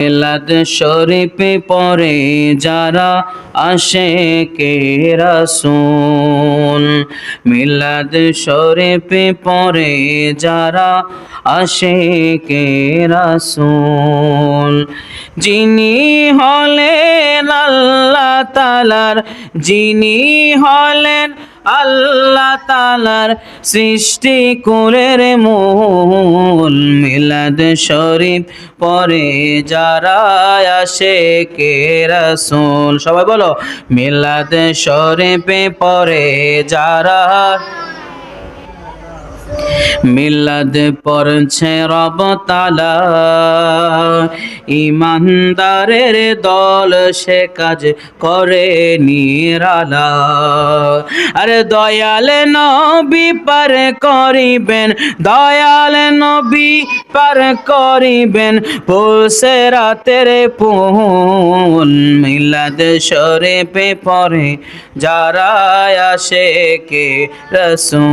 মিলাদ শরীফে পড়ে যারা আশিকে রাসূল, মিলাদ শরীফে পড়ে যারা আশিকে রাসূল, যিনি হলেন আল্লাহ তাআলার, যিনি হলেন আল্লাহ তাআলার সৃষ্টি কুলের মূল। মিলাদ শরীফ পড়ে যারা আশিকে রাসূল, সবাই বলো মিলাদ শরীফে পড়ে যারা, মিলাদ পড়ছে রব তাআলা ইমানদারের দল, সে কাজ করে নিরালা। আরে দয়াল নবী পার করিবেন, দয়াল নবী পার করিবেন পৌঁছে রাতের পুল। মিলাদ শরীফে পড়ে যারা আশিকে রাসূল।